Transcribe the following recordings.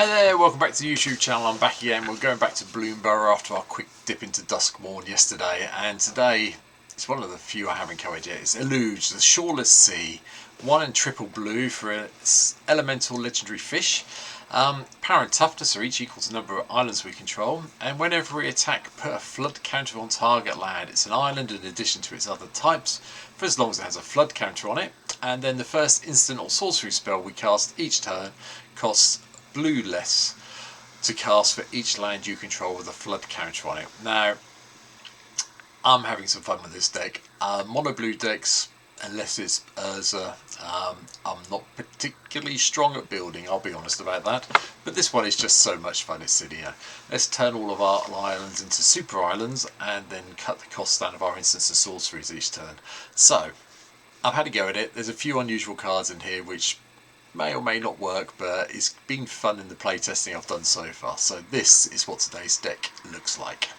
Hi there, welcome back to the YouTube channel. I'm back again. We're going back to Bloomborough after our quick dip into Duskmorn yesterday, and today it's one of the few I haven't covered yet. It's Eluge, the Shoreless Sea, 1 and triple blue for its elemental legendary fish. Power and toughness are each equal to the number of islands we control, and whenever we attack, put a flood counter on target land. It's an island in addition to its other types, for as long as it has a flood counter on it. And then the first instant or sorcery spell we cast each turn costs blue less to cast for each land you control with a flood counter on it. Now, I'm having some fun with this deck. Mono blue decks, unless it's Urza, I'm not particularly strong at building, I'll be honest about that. But this one is just so much fun, it's silly. Let's turn all of our islands into super islands and then cut the cost down of our instants and sorceries each turn. So, I've had a go at it. There's a few unusual cards in here which may or may not work, but it's been fun in the playtesting I've done so far. So this is what today's deck looks like.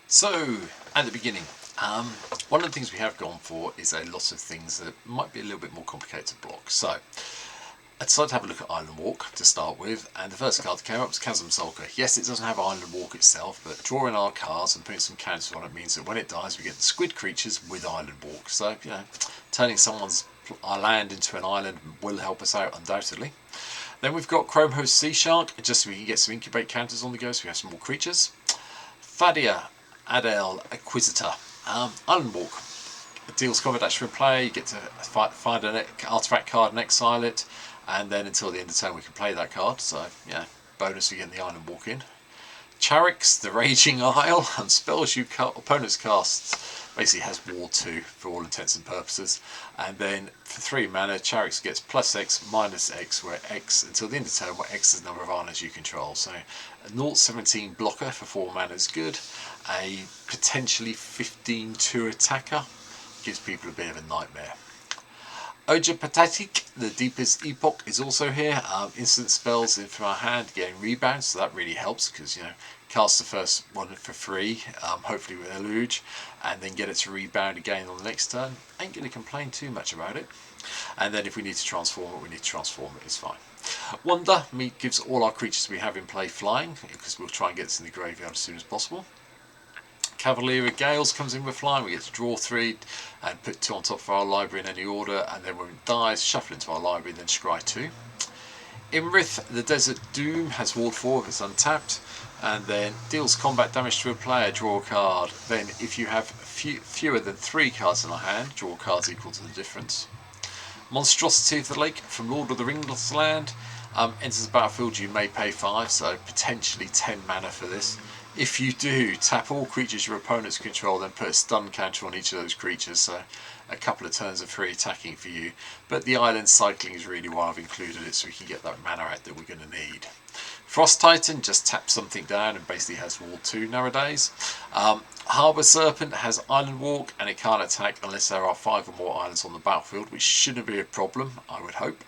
So, at the beginning, one of the things we have gone for is a lot of things that might be a little bit more complicated to block. So, I decided to have a look at Island Walk to start with, and the first card that came up was Chasm Sulker. Yes, it doesn't have Island Walk itself, but drawing our cards and putting some counters on it means that when it dies we get the squid creatures with Island Walk. So, you know, turning our land into an island will help us out undoubtedly. Then we've got Chrome Host Sea Shark, just so we can get some incubate counters on the go, so we have some more creatures. Fadia Adel Acquisitor. Island Walk. It deals combat action in play, you get to find an artifact card and exile it, and then until the end of turn we can play that card, so yeah, bonus for getting the Island Walk in. Charix, the Raging Isle, and spells you opponents cast basically has War 2 for all intents and purposes, and then for 3 mana Charix gets plus X minus X, where X until the end of turn, where X is the number of islands you control. So a 0-17 blocker for 4 mana is good. A potentially 15-2 attacker gives people a bit of a nightmare. Oja Patatik, the Deepest Epoch, is also here. Instant spells in from our hand, getting rebounds, so that really helps because, you know, cast the first one for free, hopefully with Eluge, and then get it to rebound again on the next turn. Ain't going to complain too much about it. And then if we need to transform it, we need to transform it, it's fine. Wonder gives all our creatures we have in play flying, because we'll try and get this in the graveyard as soon as possible. Cavalier of Gales comes in with flying. We get to draw 3 and put 2 on top of our library in any order, and then when it dies, shuffle into our library and then scry 2. Imrith, the Desert Doom, has Ward 4 if it's untapped, and then deals combat damage to a player, draw a card. Then if you have fewer than 3 cards in our hand, draw cards equal to the difference. Monstrosity of the Lake from Lord of the Rings land. Enters the battlefield, you may pay 5, so potentially 10 mana for this. If you do, tap all creatures your opponents control, then put a stun counter on each of those creatures, so a couple of turns of free attacking for you. But the island cycling is really why I've included it, so we can get that mana out that we're going to need. Frost Titan just taps something down and basically has Ward 2 nowadays. Harbour Serpent has Island Walk, and it can't attack unless there are 5 or more islands on the battlefield, which shouldn't be a problem, I would hope.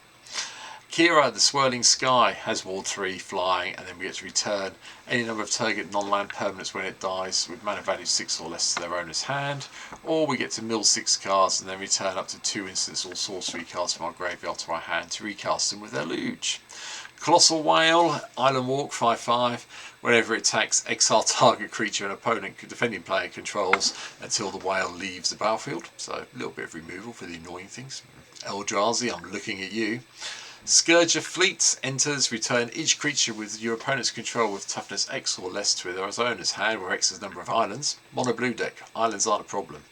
Kira, the Swirling Sky, has Ward 3 flying, and then we get to return any number of target non-land permanents when it dies with mana value 6 or less to their owner's hand, or we get to mill 6 cards and then return up to 2 instants or sorcery cards from our graveyard to our hand to recast them with Eluge. Colossal Whale, Island Walk, 5/5. Whenever it attacks, exile target creature an opponent defending player controls until the whale leaves the battlefield. So a little bit of removal for the annoying things. Eldrazi, I'm looking at you. Scourge of Fleets enters, return each creature with your opponent's control with toughness X or less to their owner's hand, where X is the number of islands. Mono blue deck, islands aren't a problem.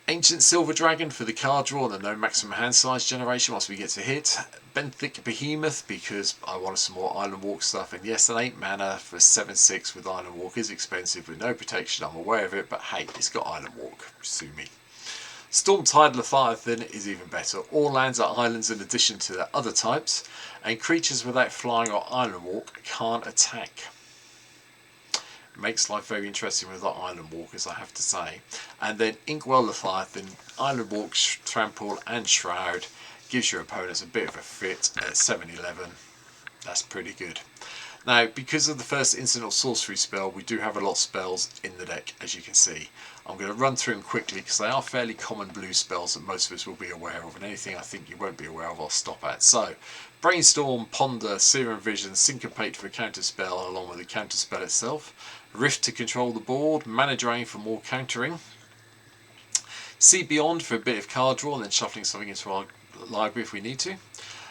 Ancient Silver Dragon for the card draw and the no maximum hand size generation once we get to hit. Benthic Behemoth because I wanted some more Island Walk stuff, and yes, an 8 mana for 7/6 with Island Walk is expensive with no protection, I'm aware of it, but hey, it's got Island Walk, sue me. Stormtide Leviathan is even better. All lands are islands in addition to their other types, and creatures without flying or Island Walk can't attack. Makes life very interesting with the Island Walk, as I have to say. And then Inkwell Leviathan, Island Walk, Trample and Shroud gives your opponents a bit of a fit at 7/11. That's pretty good. Now, because of the first instant or sorcery spell, we do have a lot of spells in the deck, as you can see. I'm going to run through them quickly because they are fairly common blue spells that most of us will be aware of, and anything I think you won't be aware of I'll stop at. So, Brainstorm, Ponder, Serum Vision, Syncopate for a counterspell along with the counterspell itself. Rift to control the board, Mana Drain for more countering. See Beyond for a bit of card draw and then shuffling something into our library if we need to.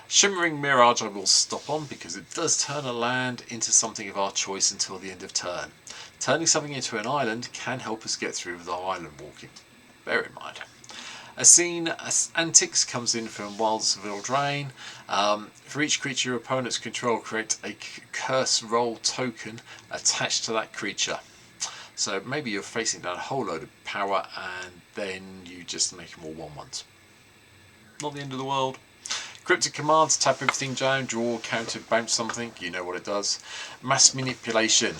Shimmering Mirage I will stop on because it does turn a land into something of our choice until the end of turn. Turning something into an island can help us get through with our island walking. Bear in mind. Ascene Antics comes in from Wilds of Eldraine. For each creature your opponents control, create a curse roll token attached to that creature. So maybe you're facing down a whole load of power and then you just make them all 1/1s. Not the end of the world. Cryptic Commands, tap everything down, draw, counter, bounce something, you know what it does. Mass Manipulation,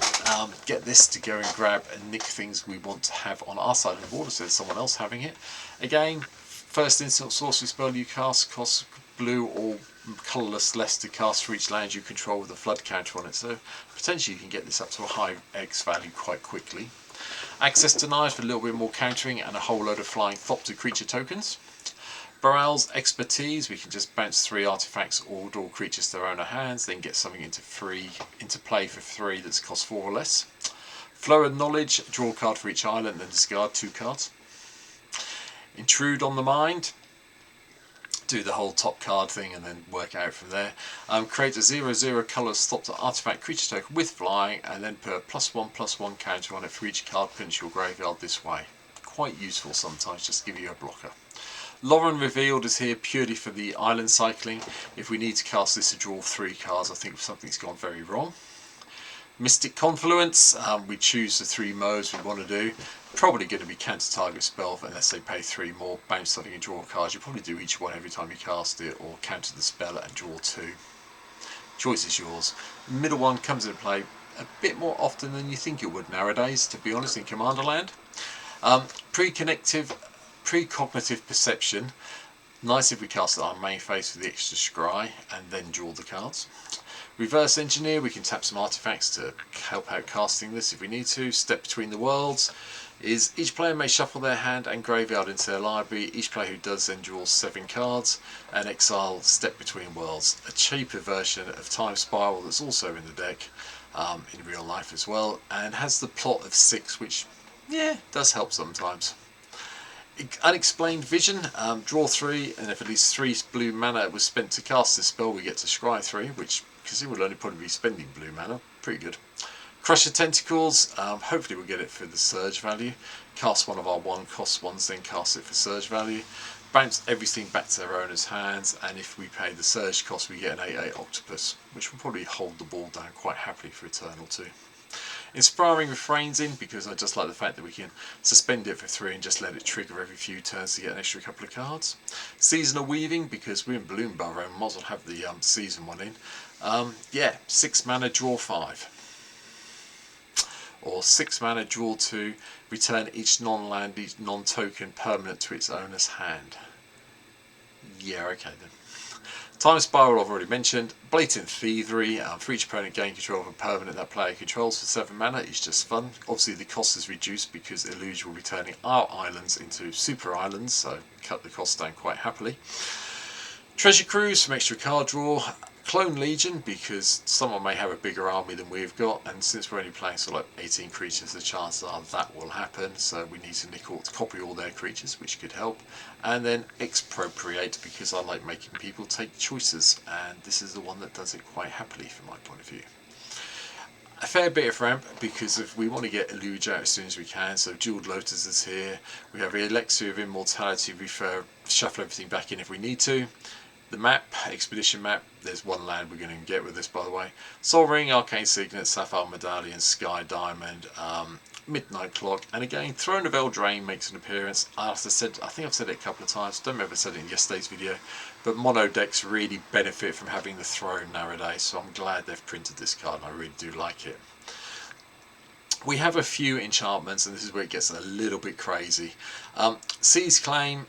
get this to go and grab and nick things we want to have on our side of the board instead of someone else having it. Again, first instant sorcery spell you cast costs blue or colourless less to cast for each land you control with a flood counter on it, so potentially you can get this up to a high X value quite quickly. Access denied for a little bit more countering and a whole load of flying Thopter creature tokens. Baral's Expertise, we can just bounce 3 artifacts or draw creatures to their owner hands, then get something into play for 3 that's cost 4 or less. Flow of Knowledge, draw a card for each island and discard 2 cards. Intrude on the Mind, do the whole top card thing and then work out from there. Create a 0/0 colour stop to artifact creature token with flying and then put a +1/+1 counter on it for each card put into your graveyard this way. Quite useful sometimes, just give you a blocker. Lauren Revealed is here purely for the island cycling. If we need to cast this to draw 3 cards, I think something's gone very wrong. Mystic Confluence, we choose the 3 modes we want to do. Probably going to be counter target spell unless they pay 3 more, bounce something and draw cards. You probably do each one every time you cast it, or counter the spell and draw 2. Choice is yours. The middle one comes into play a bit more often than you think it would nowadays, to be honest, in Commander Land. Precognitive Perception. Nice if we cast it on our main phase with the extra scry and then draw the cards. Reverse Engineer, we can tap some artifacts to help out casting this if we need to. Step Between the Worlds is each player may shuffle their hand and graveyard into their library. Each player who does then draws 7 cards and exile Step Between Worlds, a cheaper version of Time Spiral that's also in the deck in real life as well, and has the plot of 6, which does help sometimes. Unexplained Vision, draw 3, and if at least 3 blue mana was spent to cast this spell, we get to scry 3, which, because it would only probably be spending blue mana, pretty good. Crusher Tentacles, hopefully we'll get it for the surge value. Cast one of our 1-cost ones, then cast it for surge value. Bounce everything back to their owner's hands, and if we pay the surge cost, we get an 8/8 Octopus, which will probably hold the ball down quite happily for a turn or 2. Inspiring Refrains in because I just like the fact that we can suspend it for 3 and just let it trigger every few turns to get an extra couple of cards. Seasonal Weaving because we're in Bloom Burrow, might as well have the season one in. 6 mana, draw 5. Or 6 mana, draw 2, return each non-land, each non-token permanent to its owner's hand. Yeah, okay then. Time Spiral I've already mentioned. Blatant Thievery, for each opponent gain control of a permanent that player controls for 7 mana is just fun. Obviously the cost is reduced because Eluge will be turning our islands into super islands, so cut the cost down quite happily. Treasure Cruise from extra card draw. Clone Legion because someone may have a bigger army than we've got, and since we're only playing sort of like 18 creatures, the chances are that will happen, so we need to copy all their creatures, which could help. And then Expropriate because I like making people take choices, and this is the one that does it quite happily from my point of view. A fair bit of ramp because if we want to get Eluge out as soon as we can, so Jeweled Lotus is here. We have the Elixir of Immortality, shuffle everything back in if we need to. The map, Expedition map, there's 1 land we're going to get with this, by the way. Soul Ring, Arcane Signet, Sapphire Medallion, Sky Diamond, Midnight Clock, and again, Throne of Eldraine makes an appearance. As I said, I think I've said it a couple of times, don't remember if I said it in yesterday's video, but mono decks really benefit from having the Throne nowadays, so I'm glad they've printed this card, and I really do like it. We have a few enchantments, and this is where it gets a little bit crazy. Seize Claim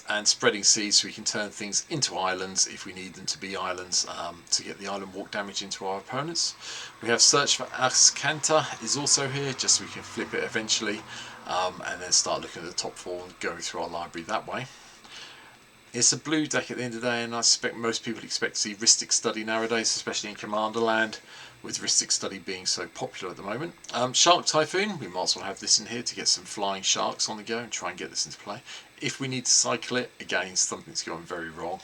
and Spreading Seas, so we can turn things into islands if we need them to be islands to get the island walk damage into our opponents. We have Search for Ascanta is also here, just so we can flip it eventually and then start looking at the top 4 and going through our library that way. It's a blue deck at the end of the day, and I suspect most people expect to see Rhystic Study nowadays, especially in Commander Land, with Rhystic Study being so popular at the moment. Shark Typhoon, we might as well have this in here to get some flying sharks on the go and try and get this into play. If we need to cycle it, again, something's gone very wrong.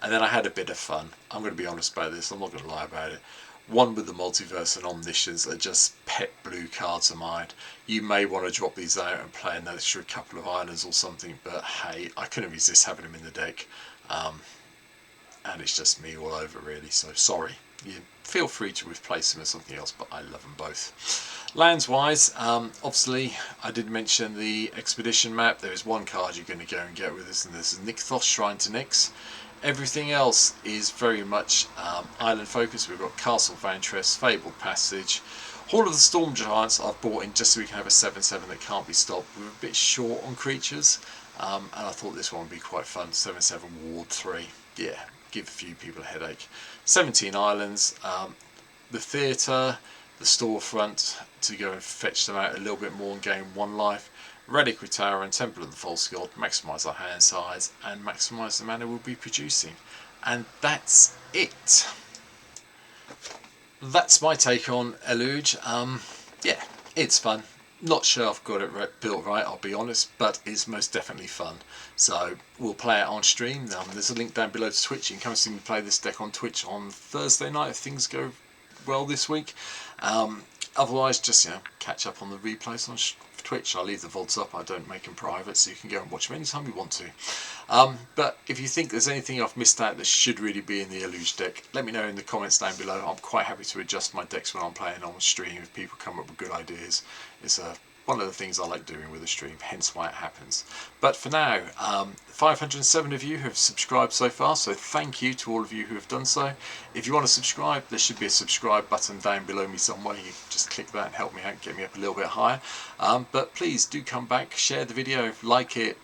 And then I had a bit of fun. I'm going to be honest about this, I'm not going to lie about it. One with the Multiverse and Omniscience are just pet blue cards of mine. You may want to drop these out and play an extra couple of islands or something, but hey, I couldn't resist having them in the deck. And it's just me all over really, so sorry. You feel free to replace them with something else, but I love them both. Lands wise, obviously I did mention the Expedition map. There is one card you're going to go and get with this, and this is Nykthos, Shrine to Nyx. Everything else is very much island focused. We've got Castle Vantress, Fabled Passage, Hall of the Storm Giants I've bought in just so we can have a 7/7 that can't be stopped. We're a bit short on creatures, and I thought this one would be quite fun. 7/7 Ward 3, yeah, give a few people a headache. 17 islands, the theatre, the storefront to go and fetch them out a little bit more and gain 1 life. Reliquary Tower and Temple of the False God, maximise our hand size and maximise the mana we'll be producing. And that's it. That's my take on Eluge. Yeah, it's fun. Not sure I've got it built right, I'll be honest, but it's most definitely fun. So we'll play it on stream. There's a link down below to Twitch. You can come and see me play this deck on Twitch on Thursday night if things go well this week. Otherwise, just catch up on the replays on Twitch. I leave the VODs up, I don't make them private, so you can go and watch them anytime you want to. But if you think there's anything I've missed out that should really be in the Eluge deck, let me know in the comments down below. I'm quite happy to adjust my decks when I'm playing on stream if people come up with good ideas. It's one of the things I like doing with the stream, hence why it happens. But for now, 507 of you have subscribed so far, so thank you to all of you who have done so. If you want to subscribe, there should be a subscribe button down below me somewhere. You just click that and help me out, get me up a little bit higher. But please do come back, share the video, like it,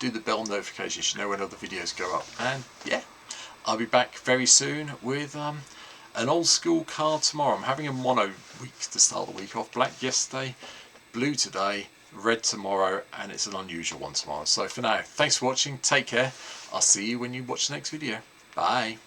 do the bell notifications, you know when other videos go up. And yeah, I'll be back very soon with an old school card tomorrow. I'm having a mono week to start the week off. Black yesterday, blue today, red tomorrow, and it's an unusual one tomorrow. So for now, thanks for watching, take care, I'll see you when you watch the next video. Bye.